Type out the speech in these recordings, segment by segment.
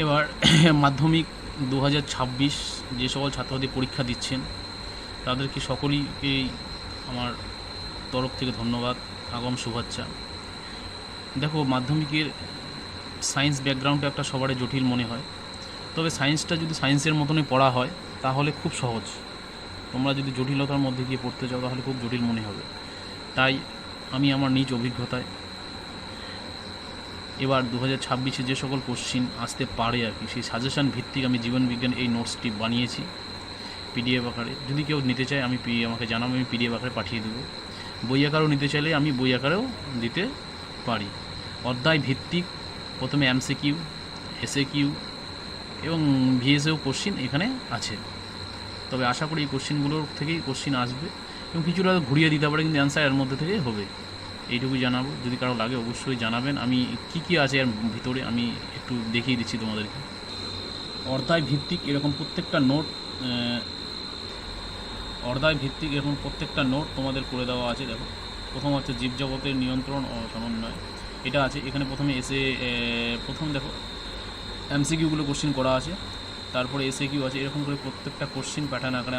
এবার মাধ্যমিক 2026 যে সকল ছাত্রছাত্রী পরীক্ষা দিচ্ছেন তাদেরকে সকলেইকেই আমার তরফ থেকে ধন্যবাদ, আগাম শুভেচ্ছা। দেখো, মাধ্যমিকের সায়েন্স ব্যাকগ্রাউন্ডটা একটা সবারই জটিল মনে হয়, তবে সায়েন্সটা যদি সায়েন্সের মতনই পড়া হয় তাহলে খুব সহজ। তোমরা যদি জটিলতার মধ্যে গিয়ে পড়তে চাও তাহলে খুব জটিল মনে হবে। তাই আমি আমার নিজ অভিজ্ঞতায় এবার 2026-এ যে সকল কোশ্চিন আসতে পারে আর কি, সেই সাজেশান ভিত্তিক আমি জীবনবিজ্ঞান এই নোটসটি বানিয়েছি পিডিএফ আকারে। যদি কেউ নিতে চায় আমাকে জানাবো, আমি পিডিএফ আকারে পাঠিয়ে দেবো। বই আকারেও নিতে চাইলে আমি বই আকারেও দিতে পারি। অধ্যায় ভিত্তিক প্রথমে এমসিকিউ, এসএকিউ এবং ভিএসএও কোশ্চিন এখানে আছে। তবে আশা করি এই কোশ্চিনগুলোর থেকেই কোশ্চিন আসবে এবং কিছুটা ঘুরিয়ে দিতে পারে, কিন্তু অ্যান্সার এর মধ্যে থেকে হবে। এইটুকুই জানাবো। যদি কারো লাগে অবশ্যই জানাবেন। আমি কি আছে এর ভিতরে আমি একটু দেখিয়ে দিচ্ছি তোমাদেরকে। অধ্যায় ভিত্তিক এরকম প্রত্যেকটা নোট তোমাদের করে দেওয়া আছে। দেখো, প্রথম হচ্ছে জীবজগতের নিয়ন্ত্রণ ও সমন্বয়, এটা আছে এখানে। প্রথম দেখো এমসিকিউগুলো কোশ্চিন করা আছে, তারপরে এসএকিউ আছে। এরকম করে প্রত্যেকটা কোশ্চিন প্যাটার্ন আকারে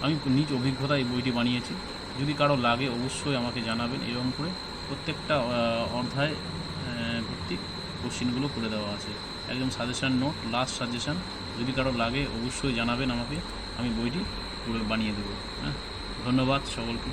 আমি নিজ অভিজ্ঞতায় এই বইটি বানিয়েছি। যদি কারো লাগে অবশ্যই আমাকে জানাবেন। এরকম করে প্রত্যেকটা অধ্যায় ভিত্তিক কোশ্চিনগুলো করে দেওয়া আছে, একদম সাজেশান নোট, লাস্ট সাজেশান। যদি কারো লাগে অবশ্যই জানাবেন আমাকে, আমি বইটি পুরো বানিয়ে দেবো। হ্যাঁ, ধন্যবাদ সকলকে।